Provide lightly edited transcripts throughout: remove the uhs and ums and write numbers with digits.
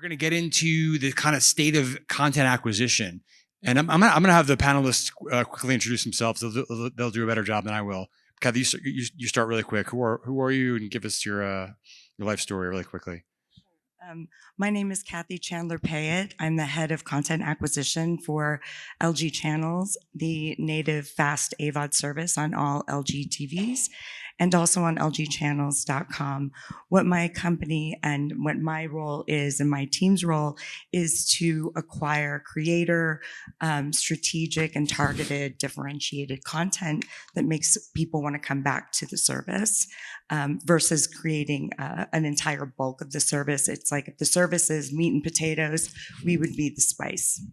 We're going to get into the kind of state of content acquisition. And I'm going to have the panelists quickly introduce themselves. They'll do a better job than I will. Kathy, you start really quick. Who are you? And give us your life story really quickly. My name is Kathy Chandler Payette. I'm the head of content acquisition for LG Channels, the native fast AVOD service on all LG TVs, and also on lgchannels.com. What my company and what my role is and my team's role is to acquire creator, strategic and targeted differentiated content that makes people want to come back to the service. Versus creating an entire bulk of the service. It's like if the service is meat and potatoes, we would be the spice.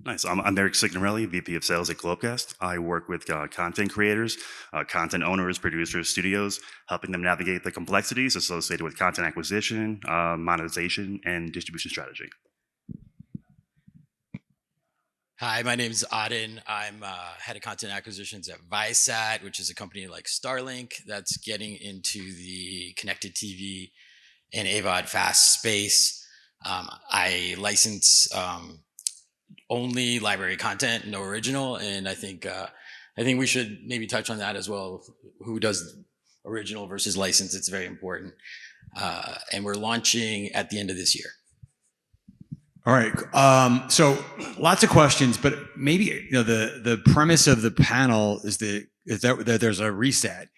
Nice. I'm Eric Signorile, VP of Sales at Globecast. I work with content creators, content owners, producers, studios, helping them navigate the complexities associated with content acquisition, monetization, and distribution strategy. Hi, my name is Auden. I'm head of content acquisitions at Viasat, which is a company like Starlink that's getting into the connected TV and AVOD fast space. I license only library content, no original, and I think we should maybe touch on that as well. Who does original versus license? It's very important, and we're launching at the end of this year. All right. So lots of questions, but maybe the premise of the panel is that there's a reset.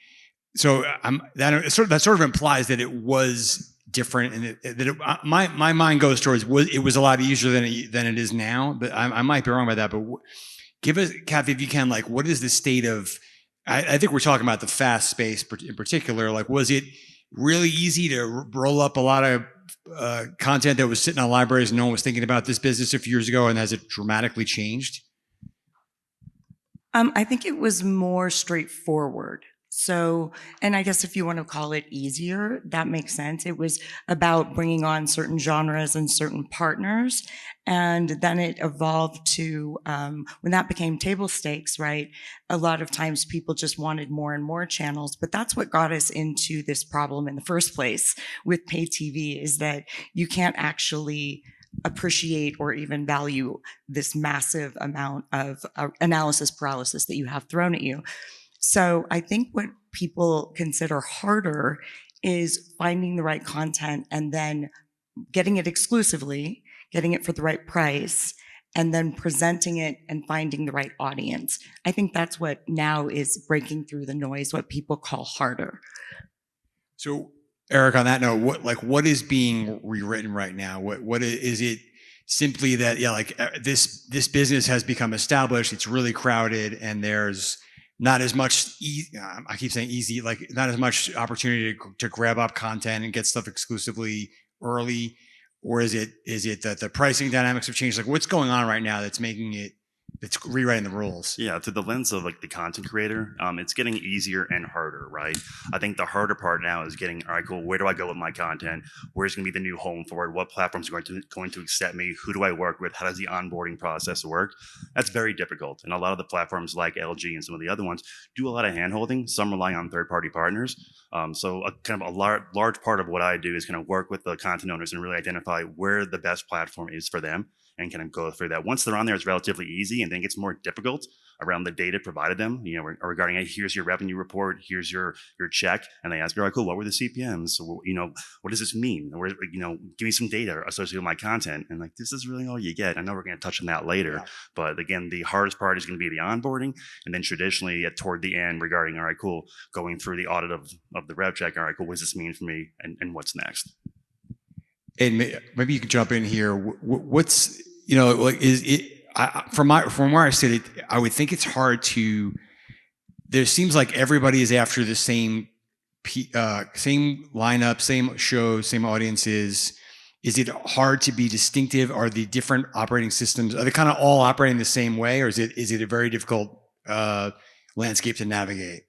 So that sort of implies that it was different, and my mind goes towards it was a lot easier than it is now. But I might be wrong about that. But give us, Kathy, if you can, like, what is the state of? I think we're talking about the fast space in particular. Like, was it really easy to roll up a lot of content that was sitting on libraries and no one was thinking about this business a few years ago, and has it dramatically changed? I think it was more straightforward. So, and I guess if you want to call it easier, that makes sense. It was about bringing on certain genres and certain partners. And then it evolved to, when that became table stakes, right? A lot of times people just wanted more and more channels, but that's what got us into this problem in the first place with pay TV, is that you can't actually appreciate or even value this massive amount of analysis paralysis that you have thrown at you. So I think what people consider harder is finding the right content and then getting it exclusively, getting it for the right price, and then presenting it and finding the right audience. I think that's what now is breaking through the noise, what people call harder. So, Eric, on that note, what is being rewritten right now? What is it? Simply that, this business has become established, it's really crowded, and there's not as much, I keep saying easy, like not as much opportunity to grab up content and get stuff exclusively early? Or is it that the pricing dynamics have changed? Like, what's going on right now that's rewriting the rules? Yeah, through the lens of like the content creator, it's getting easier and harder, right? I think the harder part now is getting, all right, cool, where do I go with my content? Where's going to be the new home for it? What platforms are going to accept me? Who do I work with? How does the onboarding process work? That's very difficult. And a lot of the platforms like LG and some of the other ones do a lot of handholding. Some rely on third-party partners. So a large part of what I do is kind of work with the content owners and really identify where the best platform is for them, and kind of go through that. Once they're on there, it's relatively easy, and then it gets more difficult around the data provided them, regarding, hey, here's your revenue report, here's your check, and they ask, all right, cool, what were the CPMs? So, what does this mean? Or, give me some data associated with my content. And like, this is really all you get. I know we're going to touch on that later, but again, the hardest part is going to be the onboarding, and then traditionally toward the end regarding, all right, cool, going through the audit of the rev check, all right, cool, what does this mean for me, and what's next? And maybe you can jump in here. What's, is it, from where I sit, I would think it's hard to, there seems like everybody is after the same lineup, same show, same audiences. Is it hard to be distinctive? Are the different operating systems, are they kind of all operating the same way? Or is it a very difficult landscape to navigate?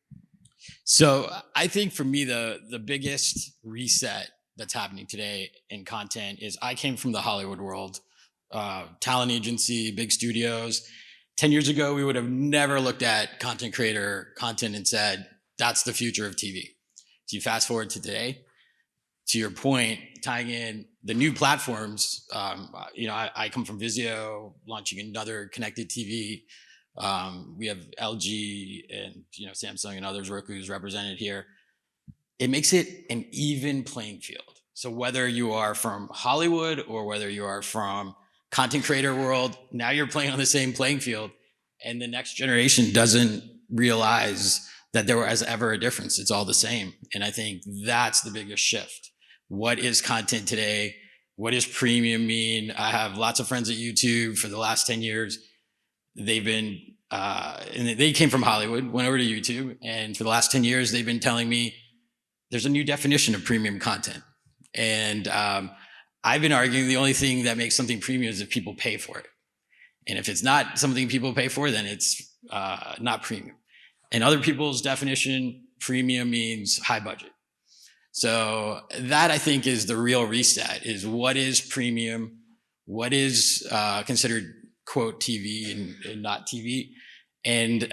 So I think for me, the biggest reset that's happening today in content is, I came from the Hollywood world, talent agency, big studios. 10 years ago, we would have never looked at content creator content and said, that's the future of TV. So you fast forward to today, to your point, tying in the new platforms, I come from Vizio, launching another connected TV. We have LG and Samsung and others, Roku's represented here. It makes it an even playing field. So whether you are from Hollywood or whether you are from content creator world, now you're playing on the same playing field, and the next generation doesn't realize that there was ever a difference. It's all the same. And I think that's the biggest shift. What is content today? What does premium mean? I have lots of friends at YouTube for the last 10 years. They've been, and they came from Hollywood, went over to YouTube. And for the last 10 years, they've been telling me there's a new definition of premium content. And I've been arguing the only thing that makes something premium is if people pay for it. And if it's not something people pay for, then it's not premium. And other people's definition, premium means high budget. So that, I think, is the real reset, is what is premium, what is considered, quote, TV and not TV, and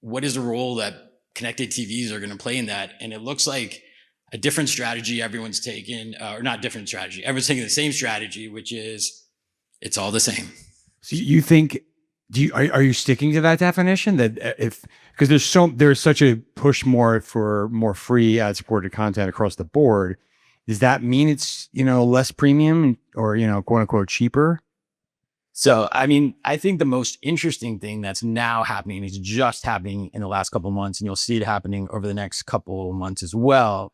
what is the role that connected TVs are going to play in that. And it looks like a different strategy everyone's taken, or not different strategy, everyone's taking the same strategy, which is it's all the same. So you think, are you sticking to that definition, that because there's such a push for more free ad supported content across the board, does that mean it's less premium or quote unquote cheaper? So, I mean, I think the most interesting thing that's now happening is just happening in the last couple of months, and you'll see it happening over the next couple of months as well.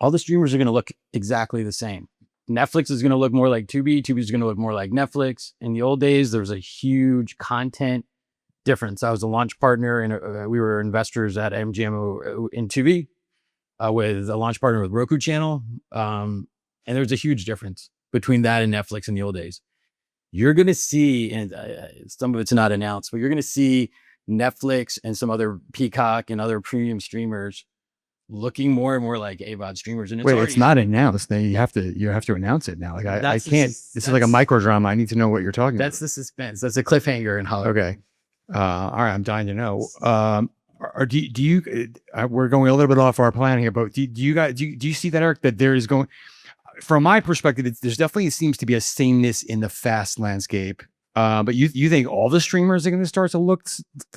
All the streamers are going to look exactly the same. Netflix is going to look more like Tubi. Tubi is going to look more like Netflix. In the old days, there was a huge content difference. I was a launch partner, and we were investors at MGM in Tubi with a launch partner with Roku channel. And there was a huge difference between that and Netflix in the old days. You're going to see, and some of it's not announced, but you're going to see Netflix and some other Peacock and other premium streamers looking more and more like AVOD streamers. And It's not announced. You have to announce it now. Like I can't. This is like a micro drama. I need to know what you're talking about. That's the suspense. That's a cliffhanger in Hollywood. Okay. All right. I'm dying to know. Do you? We're going a little bit off our plan here, but do you see that, Eric? That there is going. From my perspective, there's definitely seems to be a sameness in the FAST landscape. But you think all the streamers are going to start to look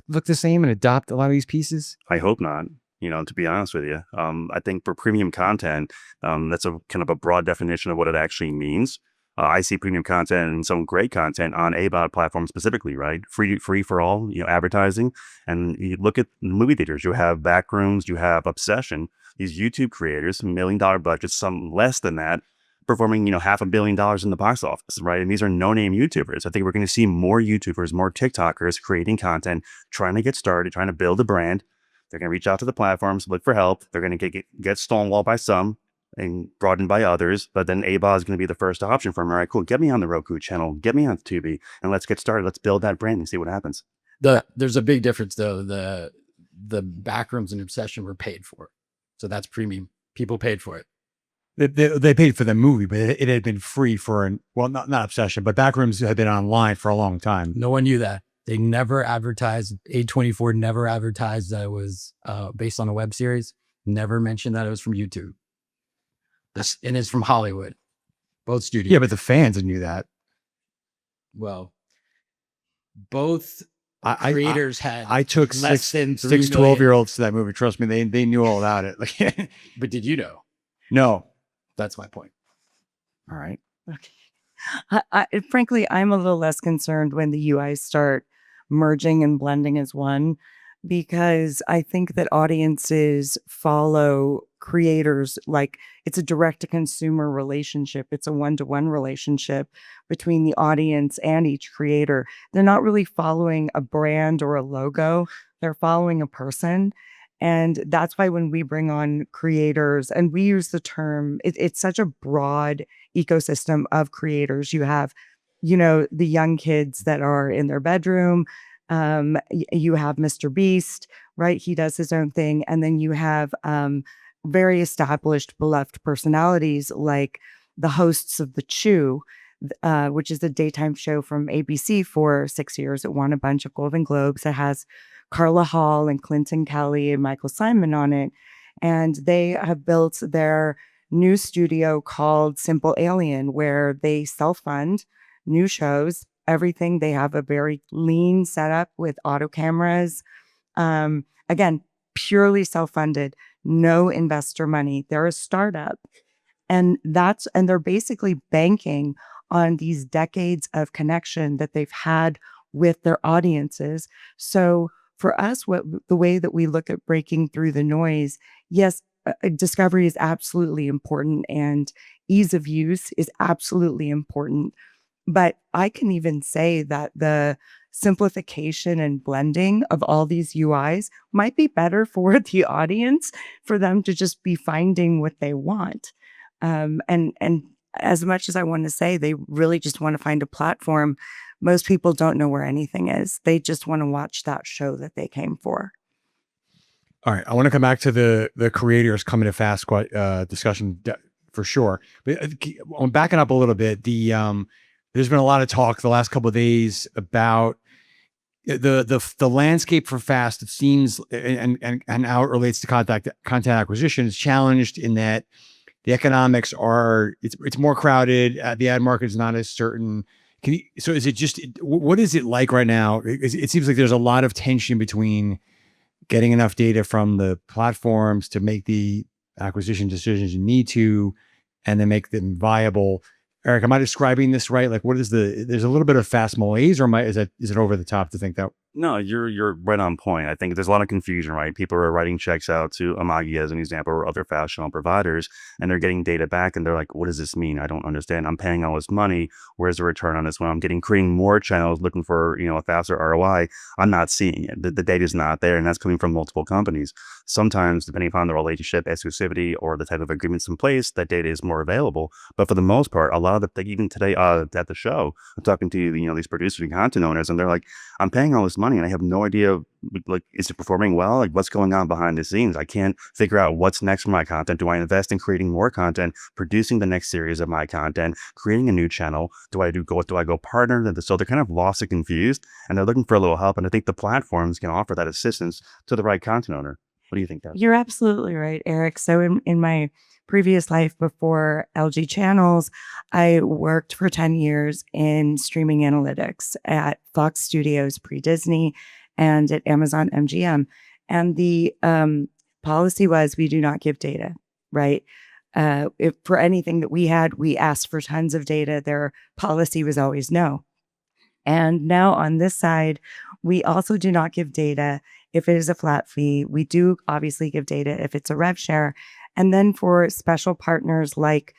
the same and adopt a lot of these pieces? I hope not. To be honest with you, I think for premium content, that's a kind of a broad definition of what it actually means. I see premium content and some great content on AVOD platforms specifically, right? Free for all, advertising. And you look at movie theaters, you have Backrooms, you have Obsession, these YouTube creators, $1 million budgets, some less than that, performing, $500 million in the box office, right? And these are no-name YouTubers. I think we're going to see more YouTubers, more TikTokers creating content, trying to get started, trying to build a brand. They're going to reach out to the platforms, look for help. They're going to get stonewalled by some and brought in by others. But then AVOD is going to be the first option for them. All right, cool. Get me on the Roku channel. Get me on Tubi. And let's get started. Let's build that brand and see what happens. There's a big difference, though. The Backrooms and Obsession were paid for. So that's premium. People paid for it. They paid for the movie, but it had been free not Obsession, but Backrooms had been online for a long time. No one knew that. They never advertised, A24 never advertised that it was based on a web series, never mentioned that it was from YouTube. And it's from Hollywood, both studios. Yeah, but the fans knew that. Well, both creators had I took less six than 3 12-year-olds to that movie. Trust me, they knew all about it. Like, but did you know? No. That's my point. All right. Okay. Frankly, I'm a little less concerned when the UIs start merging and blending as one, because I think that audiences follow creators like it's a direct-to-consumer relationship. It's a one-to-one relationship between the audience and each creator. They're not really following a brand or a logo. They're following a person. And that's why when we bring on creators, and we use the term, it's such a broad ecosystem of creators. You have, the young kids that are in their bedroom. You have Mr. Beast, right? He does his own thing. And then you have very established, beloved personalities like the hosts of The Chew, which is a daytime show from ABC for 6 years. It won a bunch of Golden Globes. It has Carla Hall and Clinton Kelly and Michael Simon on it. And they have built their new studio called Simple Alien, where they self-fund new shows, everything. They have a very lean setup with auto cameras. Again, purely self-funded, no investor money. They're a startup. And they're basically banking on these decades of connection that they've had with their audiences. So for us, what the way that we look at breaking through the noise, yes, discovery is absolutely important and ease of use is absolutely important. But I can even say that the simplification and blending of all these UIs might be better for the audience, for them to just be finding what they want. And as much as I want to say they really just want to find a platform, most people don't know where anything is. They just want to watch that show that they came for. All right, I want to come back to the creators coming to fast discussion for sure. But I'm backing up a little bit. There's been a lot of talk the last couple of days about the landscape for fast. It seems and how it relates to content acquisition is challenged in that the economics are it's more crowded. The ad market is not as certain. So is it just what is it like right now? It seems like there's a lot of tension between getting enough data from the platforms to make the acquisition decisions you need to, and then make them viable. Eric, am I describing this right? Like, there's a little bit of fast malaise, or is it over the top to think that? No, you're right on point. I think there's a lot of confusion, right? People are writing checks out to Amagi as an example, or other fast channel providers, and they're getting data back, and they're like, "What does this mean? I don't understand. I'm paying all this money. Where's the return on this? When I'm creating more channels, looking for a faster ROI, I'm not seeing it. The data's not there, and that's coming from multiple companies. Sometimes, depending upon the relationship, exclusivity, or the type of agreements in place, that data is more available. But for the most part, a lot of even today at the show, I'm talking to these producers and content owners, and they're like, I'm paying all this money and I have no idea, like, is it performing well? Like, what's going on behind the scenes? I can't figure out what's next for my content. Do I invest in creating more content, producing the next series of my content, creating a new channel? Do I go partner? So they're kind of lost and confused, and they're looking for a little help. And I think the platforms can offer that assistance to the right content owner. What do you think, Deb? You're absolutely right, Eric. So in my previous life before LG Channels, I worked for 10 years in streaming analytics at Fox Studios pre-Disney and at Amazon MGM. And the policy was we do not give data, right? If for anything that we had, we asked for tons of data. Their policy was always no. And now on this side, we also do not give data if it is a flat fee. We do obviously give data if it's a rev share. And then for special partners like,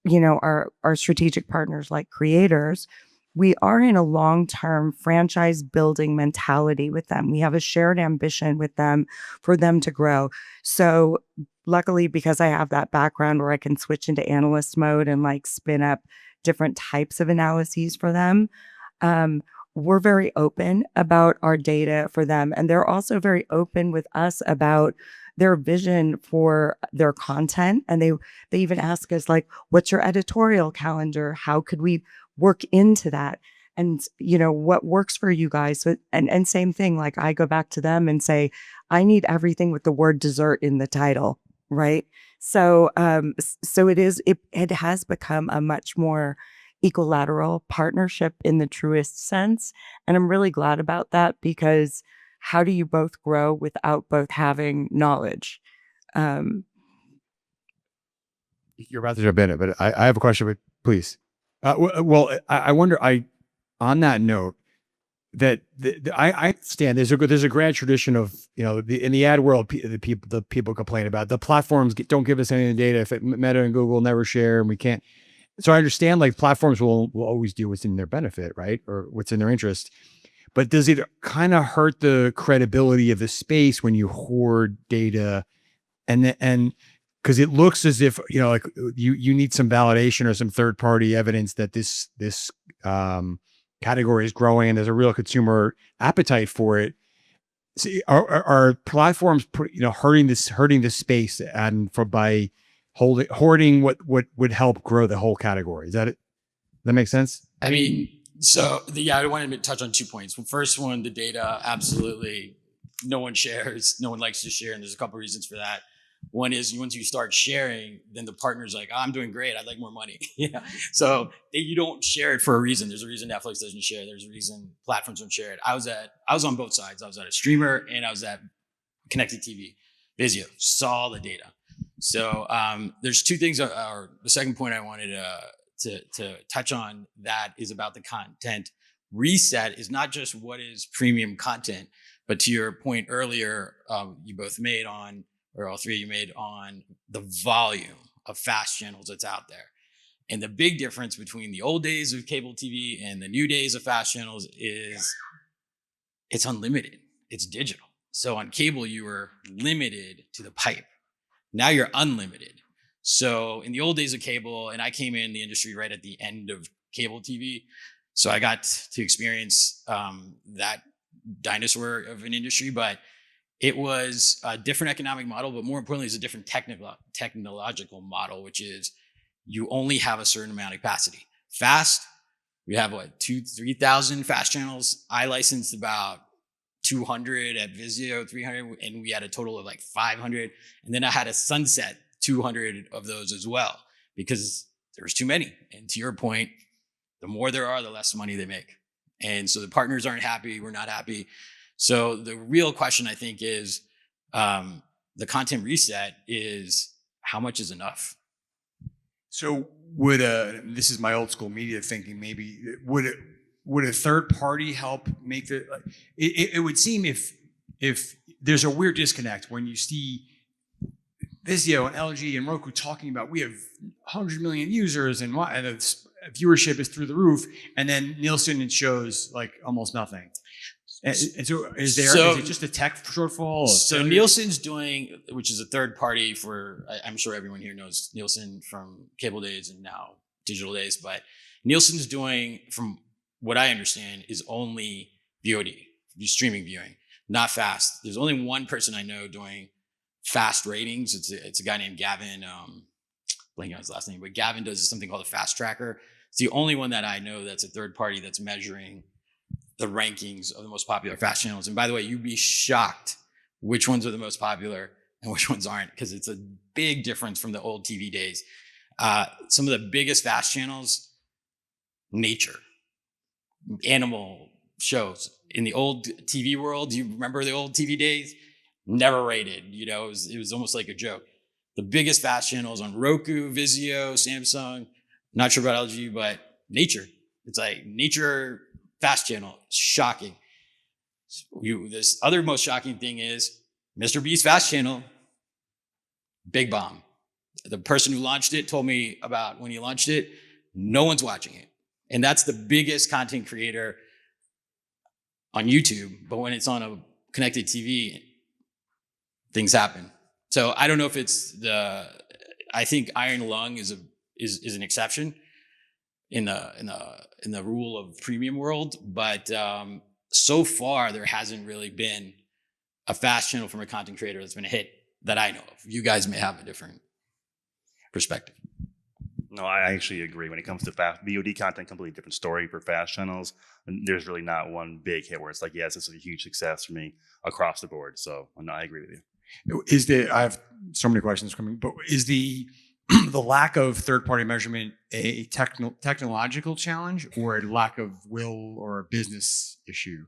our strategic partners like creators, we are in a long-term franchise building mentality with them. We have a shared ambition with them for them to grow. So luckily, because I have that background where I can switch into analyst mode and like spin up different types of analyses for them, we're very open about our data for them. And they're also very open with us about their vision for their content. And they even ask us, like, what's your editorial calendar? How could we work into that? And, what works for you guys? So, and same thing, like I go back to them and say, I need everything with the word dessert in the title, right? So, so it has become a much more equilateral partnership in the truest sense. And I'm really glad about that, because how do you both grow without both having knowledge? You're about to jump in it, but I have a question, but please. Well, I wonder, on that note, that I understand there's a grand tradition of, in the ad world, the people complain about the platforms don't give us any data. If Meta and Google never share, and we can't. So I understand, like, platforms will always do what's in their benefit, right? Or what's in their interest. But does it kind of hurt the credibility of the space when you hoard data, and because it looks as if, like, you need some validation or some third party evidence that this category is growing and there's a real consumer appetite for it. See, are platforms hurting this space and by hoarding what would help grow the whole category? Is that it? Does that make sense? I mean, so I wanted to touch on 2 points. Well, first one, the data, absolutely, no one shares, no one likes to share, and there's a couple reasons for that. One is once you start sharing, then the partner's like, oh, I'm doing great. I'd like more money. Yeah. So you don't share it for a reason. There's a reason Netflix doesn't share. There's a reason platforms don't share it. I was on both sides. I was at a streamer and I was at connected TV, Vizio, saw the data. So there's two things, or the second point I wanted to touch on that is about the content reset is not just what is premium content, but to your point earlier, you both made on, or all three of you made on the volume of fast channels that's out there. And the big difference between the old days of cable TV and the new days of fast channels is it's unlimited. It's digital. So on cable, you were limited to the pipe. Now you're unlimited. So in the old days of cable, and I came in the industry right at the end of cable TV, so I got to experience that dinosaur of an industry, but it was a different economic model, but more importantly, it's a different technological model, which is you only have a certain amount of capacity. Fast, we have 3,000 fast channels. I licensed about 200 at Vizio, 300, and we had a total of like 500. And then I had to sunset 200 of those as well because there's too many. And to your point, the more there are, the less money they make. And so the partners aren't happy. We're not happy. So the real question I think is the content reset is how much is enough? So would this is my old school media thinking, maybe would a third party help make the, it would seem if there's a weird disconnect when you see Vizio and LG and Roku talking about we have 100 million users and the viewership is through the roof, and then Nielsen shows like almost nothing. And so is it just a tech shortfall? So Nielsen's doing, which is a third party for, I'm sure everyone here knows Nielsen from cable days and now digital days, but Nielsen's doing, from what I understand, is only VOD, streaming viewing, not fast. There's only one person I know doing fast ratings. It's a guy named Gavin, blanking on his last name, but Gavin does something called a fast tracker. It's the only one that I know that's a third party that's measuring the rankings of the most popular fast channels. And by the way, you'd be shocked which ones are the most popular and which ones aren't, because it's a big difference from the old TV days. Some of the biggest fast channels, nature, animal shows. In the old TV world, do you remember the old TV days? Never rated, it was almost like a joke. The biggest fast channels on Roku, Vizio, Samsung, not sure about LG, but nature. It's like nature fast channel. Shocking. This other most shocking thing is Mr. Beast fast channel, big bomb. The person who launched it told me about when he launched it, no one's watching it. And that's the biggest content creator on YouTube. But when it's on a connected TV, things happen. So I don't know if it's I think Iron Lung is an exception in the rule of premium world, but so far there hasn't really been a fast channel from a content creator that's been a hit that I know of. You guys may have a different perspective. No, I actually agree. When it comes to fast VOD content, completely different story for fast channels. And there's really not one big hit where it's like, yes, this is a huge success for me across the board. So no, I agree with you. I have so many questions coming, but is the lack of third-party measurement a technological challenge or a lack of will or a business issue?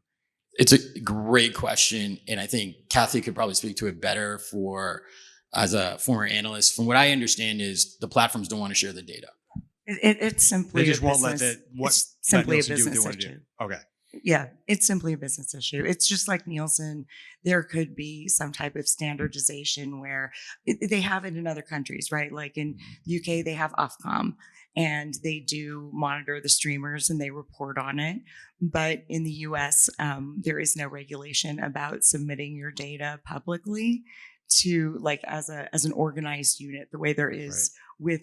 It's a great question, and I think Kathy could probably speak to it better as a former analyst. From what I understand is the platforms don't want to share the data. It's simply They just a won't business, let it's simply a Nielsen do what they business want to issue. do. Okay. Yeah, it's simply a business issue. It's just like Nielsen. There could be some type of standardization where they have it in other countries, right? Like in the UK, they have Ofcom and they do monitor the streamers and they report on it. But in the US, there is no regulation about submitting your data publicly to like as an organized unit, the way there is with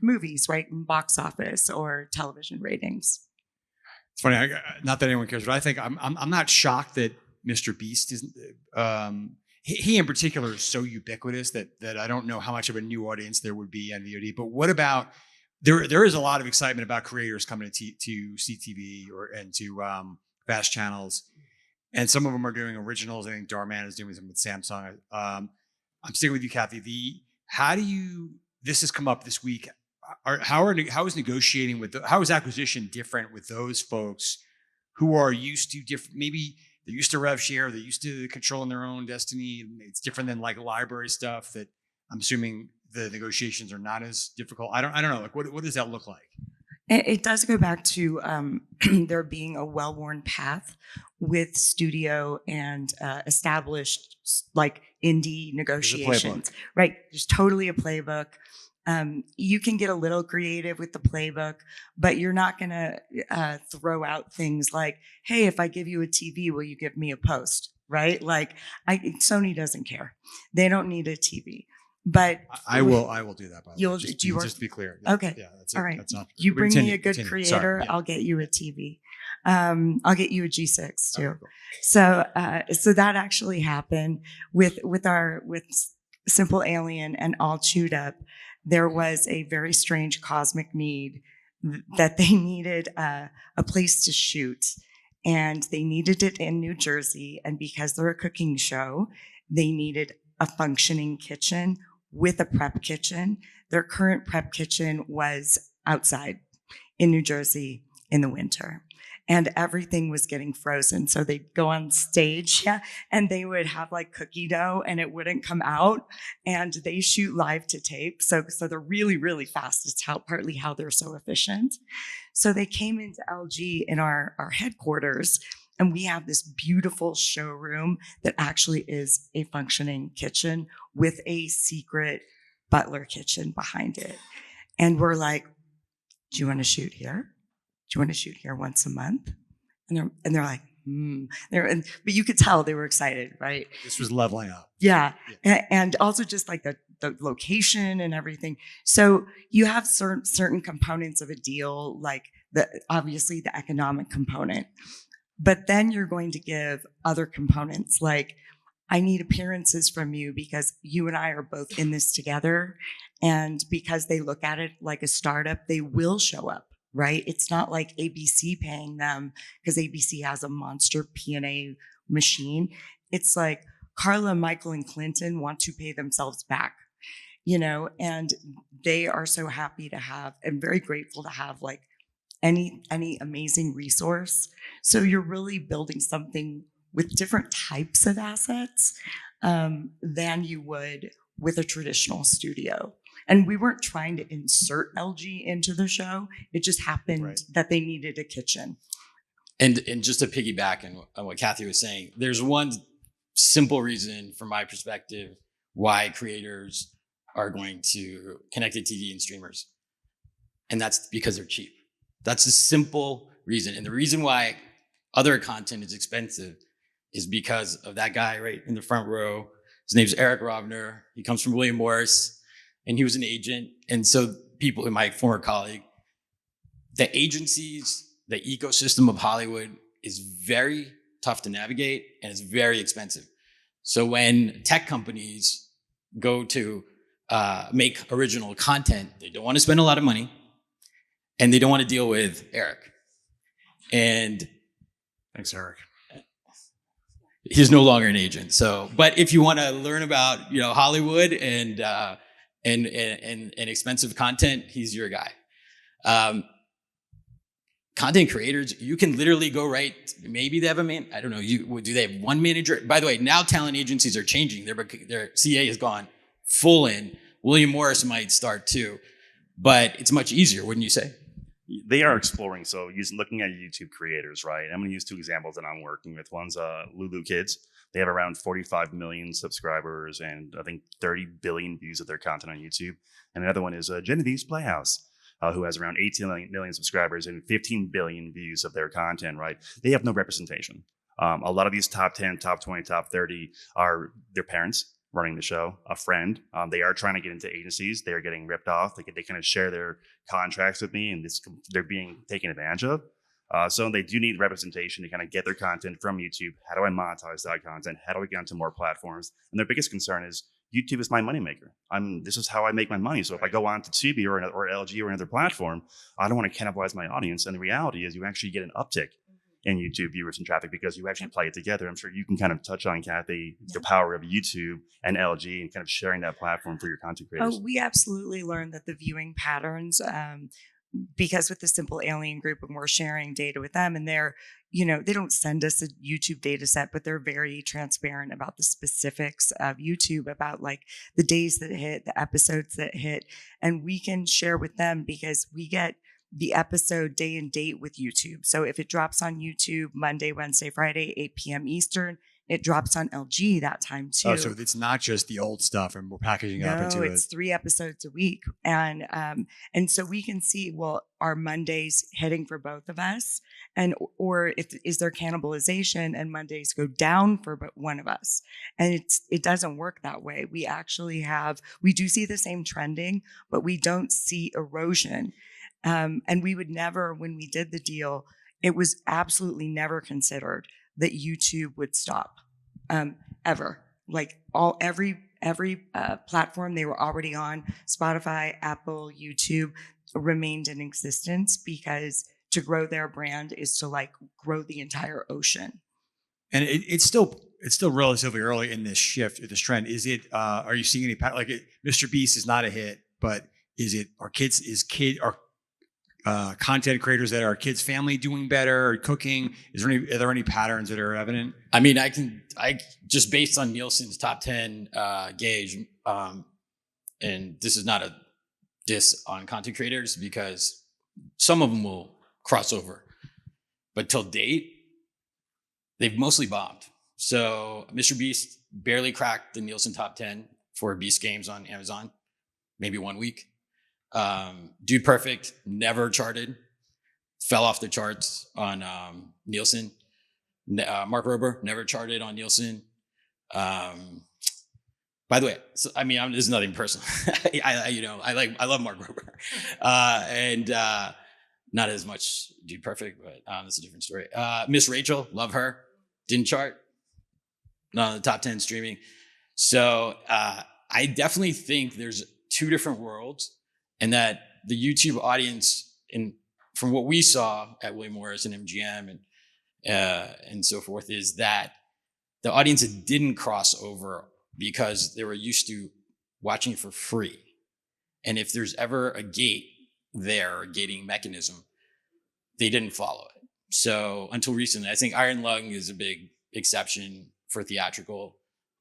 movies, right? In box office or television ratings. It's funny, not that anyone cares, but I think I'm not shocked that Mr. Beast isn't. He in particular is so ubiquitous that I don't know how much of a new audience there would be on VOD. But what about there is a lot of excitement about creators coming to CTV and to fast channels, and some of them are doing originals. I think Darman is doing some with Samsung. I'm sticking with you, Kathy. This has come up this week. How is negotiating how is acquisition different with those folks who are used to different, maybe they're used to rev share, they're used to controlling their own destiny. It's different than like library stuff that I'm assuming the negotiations are not as difficult. I don't know. Like what does that look like? It does go back to there being a well-worn path with studio and established like indie negotiations, right? There's totally a playbook. You can get a little creative with the playbook, but you're not going to throw out things like, hey, if I give you a TV, will you give me a post? Right? Like Sony doesn't care. They don't need a TV. But I will do that. By the way, just to be clear. Yeah, okay. Yeah, all right. That's not. You bring me a good creator, Sorry, yeah. I'll get you a TV. I'll get you a G6 too. Okay, cool. So that actually happened with Simple Alien and All Chewed Up. There was a very strange cosmic need that they needed a place to shoot, and they needed it in New Jersey. And because they're a cooking show, they needed a functioning kitchen with a prep kitchen. Their current prep kitchen was outside in New Jersey in the winter, and everything was getting frozen. So they'd go on stage, and they would have like cookie dough and it wouldn't come out, and they shoot live to tape. So they're really, really fast. It's partly how they're so efficient. So they came into LG in our headquarters, and we have this beautiful showroom that actually is a functioning kitchen with a secret butler kitchen behind it. And we're like, do you want to shoot here? Do you want to shoot here once a month? And they're like, but you could tell they were excited, right? This was leveling up. Yeah. And also just like the location and everything. So you have certain components of a deal, like obviously the economic component. But then you're going to give other components like, I need appearances from you because you and I are both in this together. And because they look at it like a startup, they will show up, right? It's not like ABC paying them because ABC has a monster P&A machine. It's like Carla, Michael, and Clinton want to pay themselves back, and they are so happy to have and very grateful to have like any amazing resource. So you're really building something with different types of assets than you would with a traditional studio. And we weren't trying to insert LG into the show. It just happened that they needed a kitchen. And just to piggyback on what Kathy was saying, there's one simple reason from my perspective why creators are going to connected TV and streamers. And that's because they're cheap. That's the simple reason. And the reason why other content is expensive is because of that guy right in the front row. His name's Eric Rovner. He comes from William Morris, and he was an agent. And so people, my former colleague, the agencies, the ecosystem of Hollywood is very tough to navigate, and it's very expensive. So when tech companies go to make original content, they don't want to spend a lot of money, and they don't want to deal with Eric. And thanks, Eric. He's no longer an agent. So, but if you want to learn about Hollywood and expensive content, he's your guy. Content creators, you can literally go maybe they have I don't know. Do they have one manager? By the way, now talent agencies are changing. Their CA has gone full in. William Morris might start too, but it's much easier, wouldn't you say? They are exploring. So looking at YouTube creators, right? I'm going to use two examples that I'm working with. One's Lulu Kids. They have around 45 million subscribers and I think 30 billion views of their content on YouTube. And another one is Genevieve's Playhouse, who has around 18 million subscribers and 15 billion views of their content, right? They have no representation. A lot of these top 10, top 20, top 30 are their parents running the show, a friend. They are trying to get into agencies. They are getting ripped off. They kind of share their contracts with me, and they're being taken advantage of. So they do need representation to kind of get their content from YouTube. How do I monetize that content? How do I get onto more platforms? And their biggest concern is YouTube is my moneymaker. This is how I make my money. So if I go on to Tubi or LG or another platform, I don't want to cannibalize my audience. And the reality is you actually get an uptick in YouTube viewers and traffic because you actually play it together. I'm sure you can kind of touch on, Kathy, the Yeah. power of YouTube and LG and kind of sharing that platform for your content creators. Oh, we absolutely learned that the viewing patterns, because with the Simple Alien Group, and we're sharing data with them, and they're, they don't send us a YouTube data set, but they're very transparent about the specifics of YouTube, about like the days that hit, the episodes that hit, and we can share with them because we get the episode day and date with YouTube. So if it drops on YouTube Monday, Wednesday, Friday, 8 p.m. Eastern, it drops on LG that time too. Oh, so it's not just the old stuff, and we're packaging it up into it's 3 episodes a week, and so we can see, well, are Mondays hitting for both of us, and or is there cannibalization and Mondays go down for one of us, and it doesn't work that way. We actually we do see the same trending, but we don't see erosion, and we would never, when we did the deal, it was absolutely never considered that YouTube would stop, ever. Like every platform they were already on, Spotify, Apple, YouTube, remained in existence because to grow their brand is to like grow the entire ocean. And it's still relatively early in this shift, this trend. Is it? Are you seeing any like Mr. Beast is not a hit, but are content creators that are kids' family doing better or cooking? Are there any patterns that are evident? I mean, I just based on Nielsen's top 10 gauge, and this is not a diss on content creators because some of them will cross over, but till date, they've mostly bombed. So Mr. Beast barely cracked the Nielsen top 10 for Beast games on Amazon, maybe 1 week. Dude Perfect never charted, fell off the charts on Nielsen. Mark Rober never charted on Nielsen. By the way, so, I mean, this is nothing personal. I love Mark Rober, and not as much Dude Perfect, but that's a different story. Miss Rachel, love her, didn't chart, not on the top 10 streaming. So I definitely think there's two different worlds. And that the YouTube audience, from what we saw at William Morris and MGM and so forth, is that the audience didn't cross over because they were used to watching for free. And if there's ever a gate there, a gating mechanism, they didn't follow it. So until recently, I think Iron Lung is a big exception for theatrical.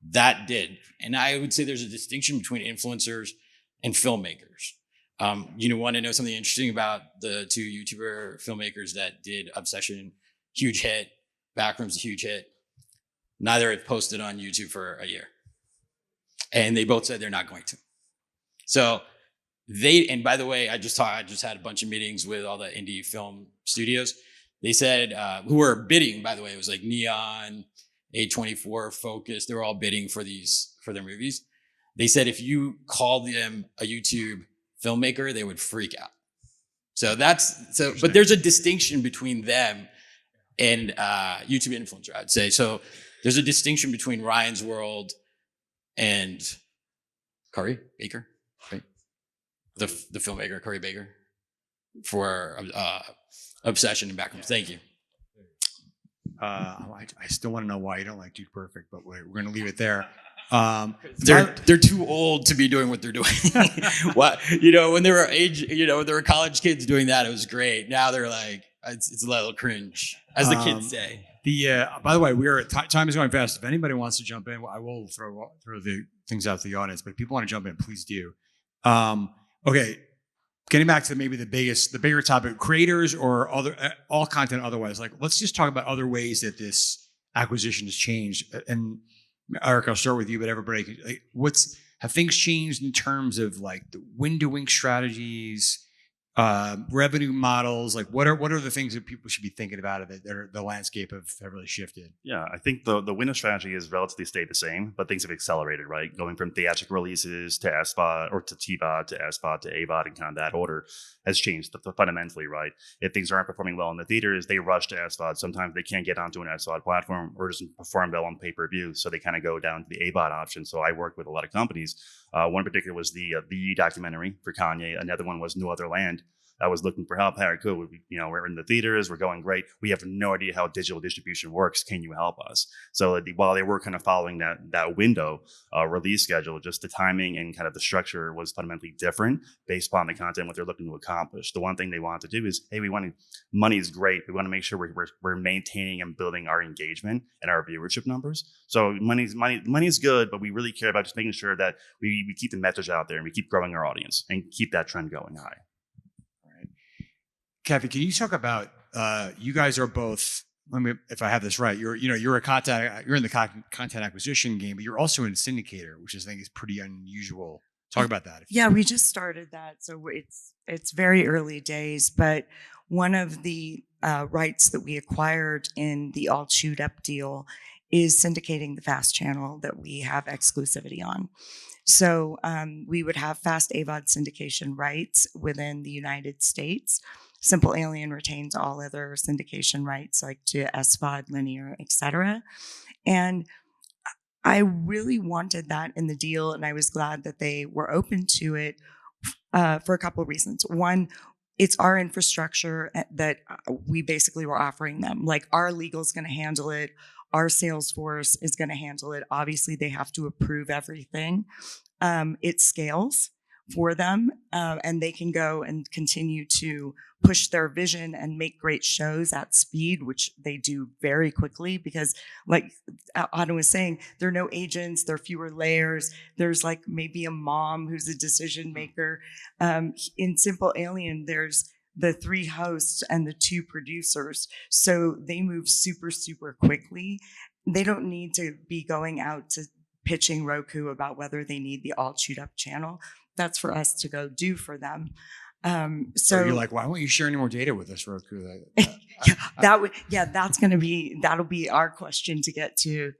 That did. And I would say there's a distinction between influencers and filmmakers. Want to know something interesting about the two YouTuber filmmakers that did Obsession, huge hit, Backrooms, a huge hit. Neither have posted on YouTube for a year. And they both said they're not going to. So and by the way, I just had a bunch of meetings with all the indie film studios. They said, who were bidding, by the way, it was like Neon, A24, Focus, they were all bidding for their movies. They said if you call them a YouTube filmmaker, they would freak out. But there's a distinction between them and YouTube influencer, I'd say. So there's a distinction between Ryan's World and Curry Baker, right? The filmmaker Curry Baker for Obsession and Backrooms. Thank you. I still want to know why you don't like Dude Perfect, but we're going to leave it there. They're too old to be doing what they're doing. When they were college kids doing that, it was great. Now they're like, it's a little cringe, as the kids say. By the way, time is going fast. If anybody wants to jump in, I will throw the things out to the audience. But if people want to jump in, please do. Okay, getting back to maybe the bigger topic, creators or all content otherwise. Like, let's just talk about other ways that this acquisition has changed. And Eric, I'll start with you, but everybody, have things changed in terms of like the windowing strategies, revenue models? Like what are the things that people should be thinking about that the landscape have really shifted? Yeah, I think the window strategy has relatively stayed the same, but things have accelerated, right? Going from theatrical releases to SVOD or to TVOD to SVOD to AVOD and kind of that order has changed fundamentally, right? If things aren't performing well in the theaters, they rush to SVOD. Sometimes they can't get onto an SVOD platform or doesn't perform well on pay-per-view, so they kind of go down to the AVOD option. So I worked with a lot of companies. One in particular was the documentary for Kanye. Another one was No Other Land. that was looking for help. Hey, cool. We're in the theaters. We're going great. We have no idea how digital distribution works. Can you help us? So while they were kind of following that window release schedule, just the timing and kind of the structure was fundamentally different based upon the content, what they're looking to accomplish. The one thing they wanted to do is, hey, money is great. We want to make sure we're maintaining and building our engagement and our viewership numbers. So money is good, but we really care about just making sure that we keep the message out there and we keep growing our audience and keep that trend going high. All right. Kathy, can you talk about you guys are both, if I have this right, you're in the content acquisition game, but you're also in syndicator, which I think is pretty unusual. Talk about that. Yeah, we just started that, so it's very early days. But one of the rights that we acquired in the All Chewed Up deal is syndicating the FAST channel that we have exclusivity on. So we would have FAST AVOD syndication rights within the United States. Simple Alien retains all other syndication rights, like to SVOD, linear, etc. And I really wanted that in the deal, and I was glad that they were open to it for a couple of reasons. One, it's our infrastructure that we basically were offering them. Like, our legal is going to handle it. Our sales force is going to handle it. Obviously, they have to approve everything. It scales for them, and they can go and continue to push their vision and make great shows at speed, which they do very quickly because, like Autumn was saying, there are no agents, there are fewer layers. There's like maybe a mom who's a decision maker. In Simple Alien, there's the 3 hosts and the 2 producers. So they move super, super quickly. They don't need to be going out to pitching Roku about whether they need the All Chewed Up channel. That's for us to go do for them. So you're like, why won't you share any more data with us, Roku? That'll be our question to get to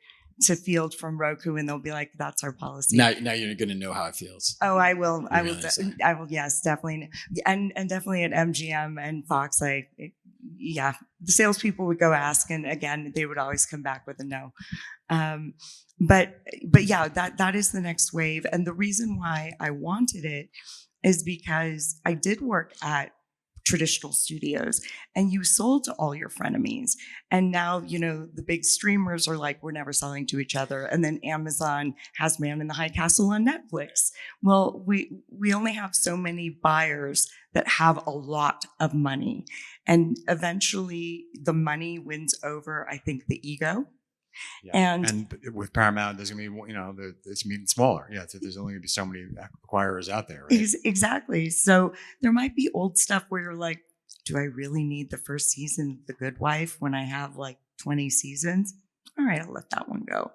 field from Roku, and they'll be like, that's our policy. Now you're going to know how it feels. Oh, I will. I will. Really I will. Yes, definitely. And definitely at MGM and Fox, the salespeople would go ask, and again, they would always come back with a no. But yeah, that is the next wave. And the reason why I wanted it is because I did work at traditional studios, and you sold to all your frenemies. And now, the big streamers are like, we're never selling to each other. And then Amazon has Man in the High Castle on Netflix. Well, we only have so many buyers that have a lot of money. And eventually the money wins over, I think, the ego. Yeah. And with Paramount, there's going to be, it's going to be smaller. Yeah, there's only going to be so many acquirers out there, right? Exactly. So there might be old stuff where you're like, do I really need the first season of The Good Wife when I have like 20 seasons? All right, I'll let that one go.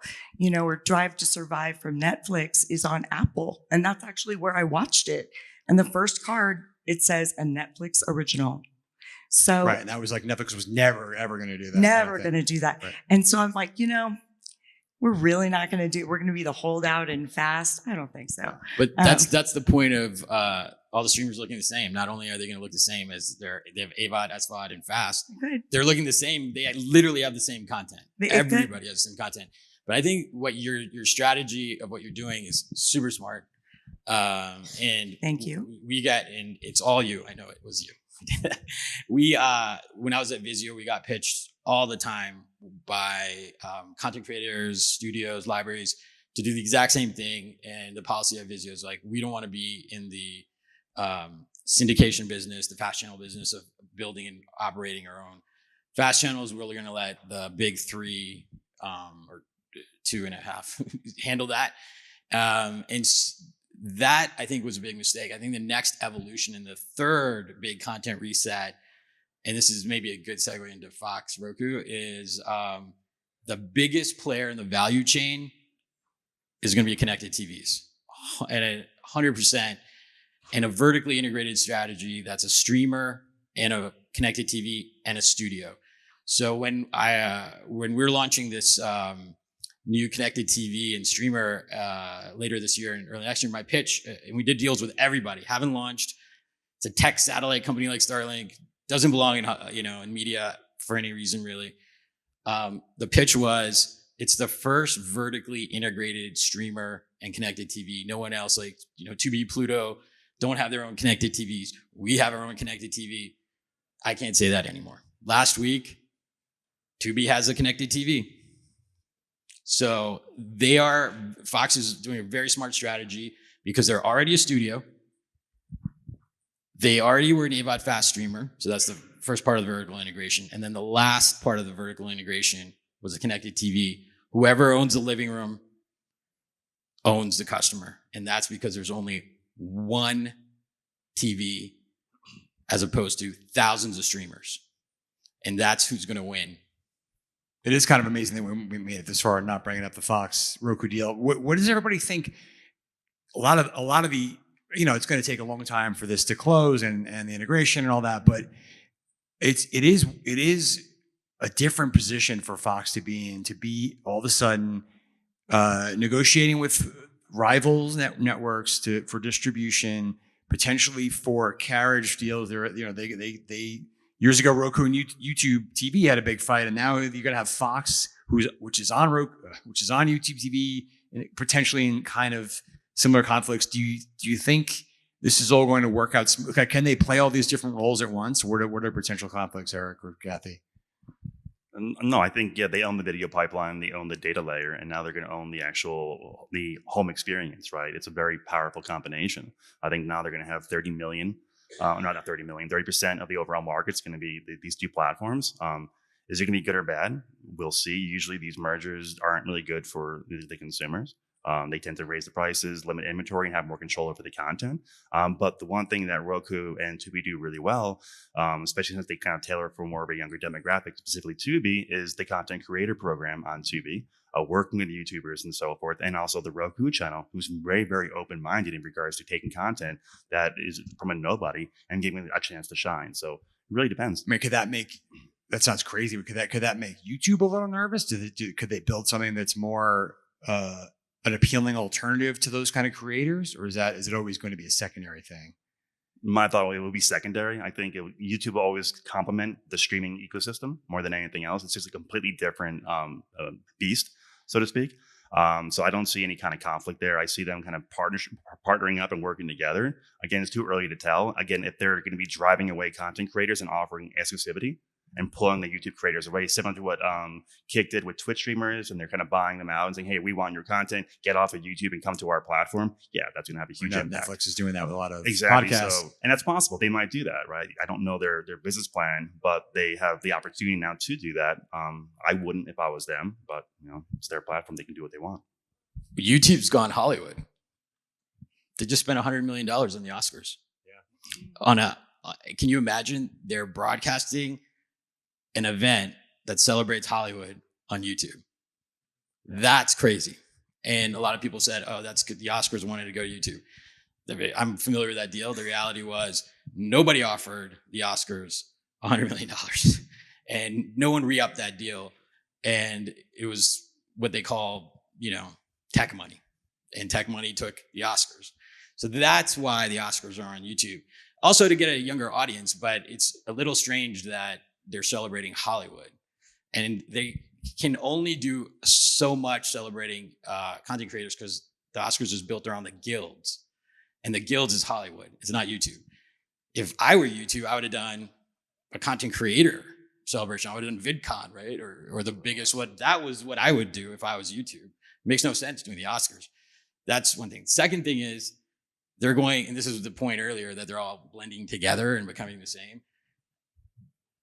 Or Drive to Survive from Netflix is on Apple, and that's actually where I watched it. And the first card, it says a Netflix original. So right, and that was like Netflix was never ever going to do that. Never going to do that. Right. And so I'm like, we're really not going to do. We're going to be the holdout and fast. I don't think so. But that's the point of all the streamers looking the same. Not only are they going to look the same as they have AVOD, SVOD, and FAST. Good. They're looking the same. They literally have the same content. Everybody has the same content. But I think what your strategy of what you're doing is super smart. And thank you. And it's all you. I know it was you. When I was at Vizio, we got pitched all the time by content creators, studios, libraries to do the exact same thing. And the policy at Vizio is like, we don't want to be in the syndication business, the fast channel business of building and operating our own fast channels. We're going to let the big 3 or 2.5 handle that. That I think was a big mistake. I think the next evolution in the third big content reset, and this is maybe a good segue into Fox Roku, is the biggest player in the value chain is going to be connected TVs, and 100%, and a vertically integrated strategy that's a streamer and a connected TV and a studio. So when we're launching this new connected TV and streamer later this year and early next year, my pitch, and we did deals with everybody, haven't launched. It's a tech satellite company like Starlink, doesn't belong in in media for any reason really. The pitch was, it's the first vertically integrated streamer and connected TV. No one else, like Tubi, Pluto, don't have their own connected TVs. We have our own connected TV. I can't say that anymore. Last week, Tubi has a connected TV. So Fox is doing a very smart strategy because they're already a studio. They already were an AVOD fast streamer. So that's the first part of the vertical integration. And then the last part of the vertical integration was a connected TV. Whoever owns the living room owns the customer. And that's because there's only one TV as opposed to thousands of streamers. And that's who's going to win. It is kind of amazing that we made it this far and not bringing up the Fox Roku deal. What does everybody think? A lot of the, it's going to take a long time for this to close and the integration and all that, but it is a different position for Fox to be in, to be all of a sudden negotiating with rivals networks for distribution, potentially for carriage deals. They years ago, Roku and YouTube TV had a big fight, and now you're going to have Fox, which is on YouTube TV, and potentially in kind of similar conflicts. Do you think this is all going to work out? Can they play all these different roles at once? What are potential conflicts, Eric or Kathy? No, I think, they own the video pipeline, they own the data layer, and now they're going to own the home experience, right? It's a very powerful combination. I think now they're going to have 30 million. Not 30 million, 30% of the overall market is going to be these two platforms. Is it going to be good or bad? We'll see. Usually these mergers aren't really good for the consumers. They tend to raise the prices, limit inventory, and have more control over the content. But the one thing that Roku and Tubi do really well, especially since they kind of tailor for more of a younger demographic, specifically Tubi, is the content creator program on Tubi. Working with YouTubers and so forth, and also the Roku channel, who's very, very open-minded in regards to taking content that is from a nobody and giving it a chance to shine. So it really depends. I mean, that sounds crazy. Could that make YouTube a little nervous? Could they build something that's more an appealing alternative to those kind of creators, or is it always going to be a secondary thing? My thought, it will be secondary. I think YouTube will always complement the streaming ecosystem more than anything else. It's just a completely different beast, so to speak. So I don't see any kind of conflict there. I see them kind of partnering up and working together. Again, it's too early to tell. Again, if they're going to be driving away content creators and offering exclusivity and pulling the YouTube creators away, similar to what Kick did with Twitch streamers, and they're kind of buying them out and saying, hey, we want your content, get off of YouTube and come to our platform. Yeah, that's going to have a huge impact. Netflix is doing that with a lot of exactly. podcasts. So, and that's possible. They might do that, right? I don't know their business plan, but they have the opportunity now to do that. I wouldn't if I was them, but it's their platform. They can do what they want. YouTube's gone Hollywood. They just spent $100 million on the Oscars. Yeah. Can you imagine they're broadcasting an event that celebrates Hollywood on YouTube? That's crazy. And a lot of people said, oh, that's good. The Oscars wanted to go to YouTube. I'm familiar with that deal. The reality was nobody offered the Oscars $100 million and no one re-upped that deal. And it was what they call, tech money, and tech money took the Oscars. So that's why the Oscars are on YouTube. Also to get a younger audience, but it's a little strange that they're celebrating Hollywood, and they can only do so much celebrating content creators because the Oscars is built around the guilds, and the guilds is Hollywood. It's not YouTube. If I were YouTube, I would have done a content creator celebration. I would have done VidCon, right? Or the biggest one. That was what I would do if I was YouTube. It makes no sense doing the Oscars. That's one thing. Second thing is they're going, and this is the point earlier, that they're all blending together and becoming the same.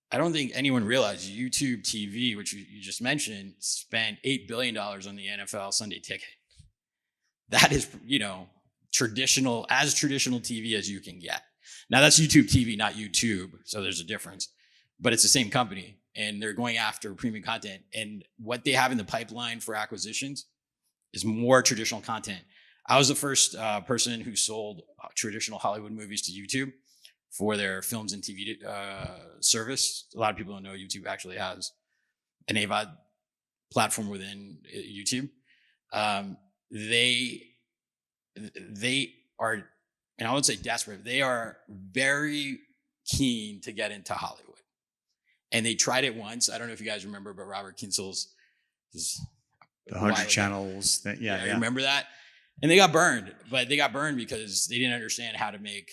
I don't think anyone realized YouTube TV, which you just mentioned, spent $8 billion on the NFL Sunday ticket. That is, traditional TV as you can get. Now that's YouTube TV, not YouTube. So there's a difference, but it's the same company and they're going after premium content. And what they have in the pipeline for acquisitions is more traditional content. I was the first person who sold traditional Hollywood movies to YouTube for their films and TV service. A lot of people don't know YouTube actually has an AVOD platform within YouTube. They are, and I would say desperate, they are very keen to get into Hollywood. And they tried it once. I don't know if you guys remember, but Robert Kinsel's the 100 channels. Yeah. Remember that? And they got burned, but they got burned because they didn't understand how to make.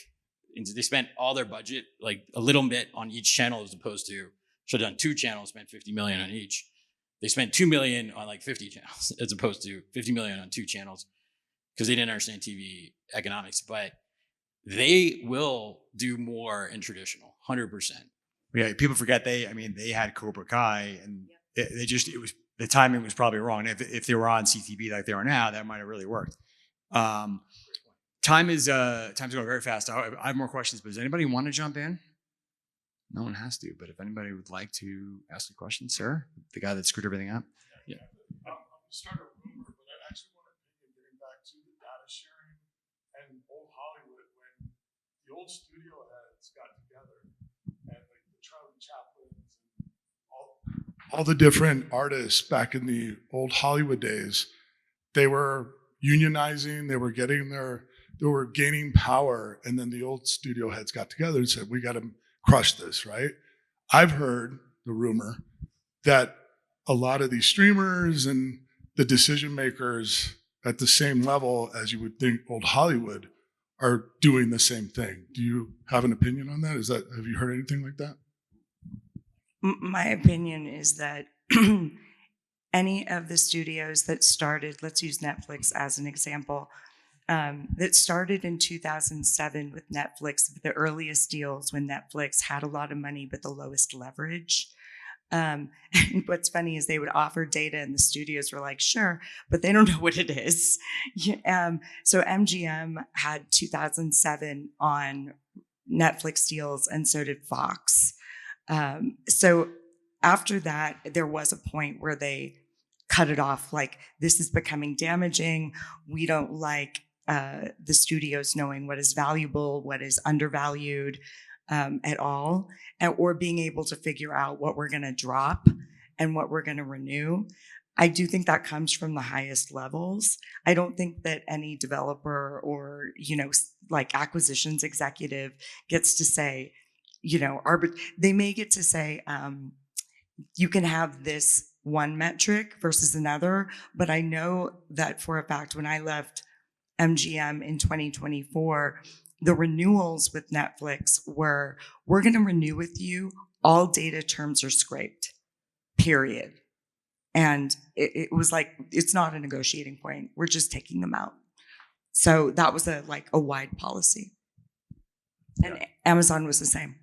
They spent all their budget, like a little bit on each channel, as opposed to should have done 2 channels, spent 50 million on each. They spent 2 million on like 50 channels, as opposed to 50 million on 2 channels, because they didn't understand TV economics. But they will do more in traditional, 100%. Yeah, people forget they had Cobra Kai, and it was the timing was probably wrong. If they were on CTV like they are now, that might have really worked. Time's going very fast. I have more questions, but does anybody want to jump in? No one has to, but if anybody would like to ask a question, sir, the guy that screwed everything up. Yeah. I'm start a rumor, but I actually want to think getting back to the data sharing and old Hollywood when the old studio heads got together and like the Charlie Chaplins and all the different artists back in the old Hollywood days, they were unionizing, they were gaining power, and then the old studio heads got together and said, we got to crush this, right? I've heard the rumor that a lot of these streamers and the decision makers at the same level as you would think old Hollywood are doing the same thing. Do you have an opinion on that? Have you heard anything like that? My opinion is that any of the studios that started, let's use Netflix as an example, that started in 2007 with Netflix, the earliest deals when Netflix had a lot of money but the lowest leverage. And what's funny is they would offer data and the studios were like, sure, but they don't know what it is. So MGM had 2007 on Netflix deals, and so did Fox. So after that, there was a point where they cut it off, like, this is becoming damaging. We don't like the studios knowing what is valuable, what is undervalued at all, or being able to figure out what we're going to drop and what we're going to renew. I do think that comes from the highest levels. I don't think that any developer or, like acquisitions executive gets to say, they may get to say, you can have this one metric versus another, but I know that for a fact when I left MGM in 2024, the renewals with Netflix were, we're going to renew with you, all data terms are scraped, period. And it was like, it's not a negotiating point, we're just taking them out. So that was a wide policy. And Amazon was the same.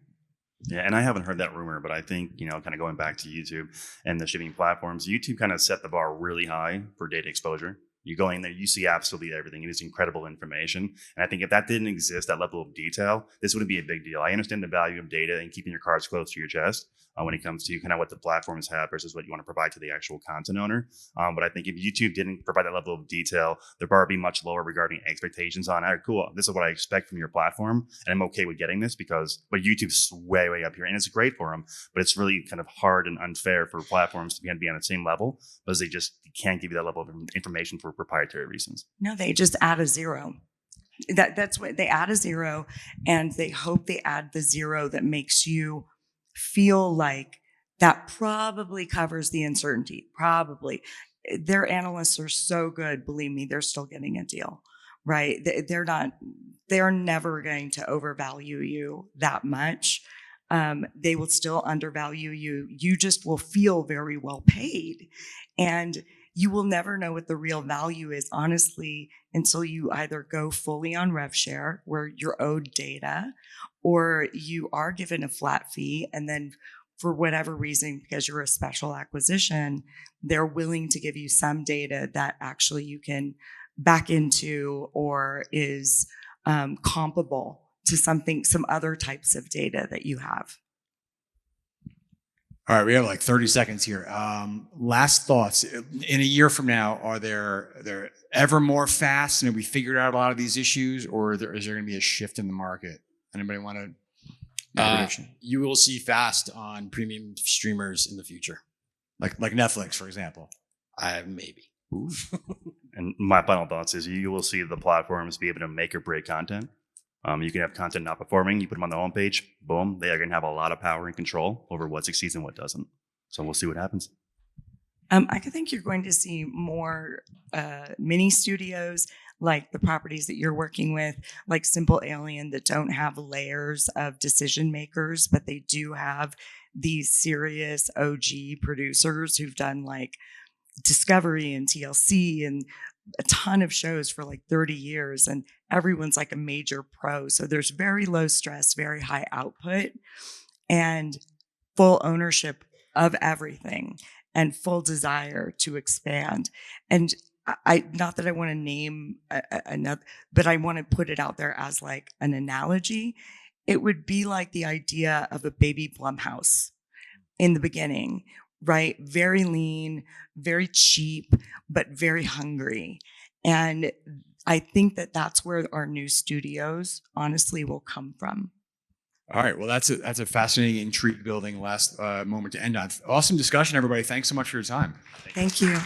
Yeah, and I haven't heard that rumor, but I think, kind of going back to YouTube and the streaming platforms, YouTube kind of set the bar really high for data exposure. You go in there, you see absolutely everything. It is incredible information. And I think if that didn't exist, that level of detail, this wouldn't be a big deal. I understand the value of data and keeping your cards close to your chest when it comes to kind of what the platforms have versus what you want to provide to the actual content owner. But I think if YouTube didn't provide that level of detail, the bar would be much lower regarding expectations on, all right, cool, this is what I expect from your platform. And I'm okay with getting this but YouTube's way, way up here. And it's great for them, but it's really kind of hard and unfair for platforms to be on the same level because they just can't give you that level of information for proprietary reasons. No, they just add a zero. That's what they add, a zero, and they hope they add the zero that makes you feel like that probably covers the uncertainty. Probably. Their analysts are so good, believe me, they're still getting a deal, right? They're never going to overvalue you that much. They will still undervalue you. You just will feel very well paid. And you will never know what the real value is, honestly, until you either go fully on rev share, where you're owed data, or you are given a flat fee, and then for whatever reason, because you're a special acquisition, they're willing to give you some data that actually you can back into or is comparable to some other types of data that you have. All right, we have like 30 seconds here. Last thoughts. In a year from now, are there ever more fast and have we figured out a lot of these issues, or is there going to be a shift in the market? Anybody want to make a prediction? You will see fast on premium streamers in the future. Like Netflix, for example. Maybe. Ooh. And my final thoughts is you will see the platforms be able to make or break content. You can have content not performing, you put them on the homepage, boom, they are going to have a lot of power and control over what succeeds and what doesn't. So we'll see what happens. I think you're going to see more mini studios, like the properties that you're working with, like Simple Alien, that don't have layers of decision makers, but they do have these serious OG producers who've done like Discovery and TLC and a ton of shows for like 30 years, and everyone's like a major pro. So there's very low stress, very high output, and full ownership of everything and full desire to expand. And I not that I want to name another, but I want to put it out there as like an analogy. It would be like the idea of a baby Blumhouse in the beginning, right? Very lean, very cheap, but very hungry. And I think that that's where our new studios honestly will come from. All right. Well, that's a fascinating, intrigue building last moment to end on. Awesome discussion, everybody. Thanks so much for your time. Thank you.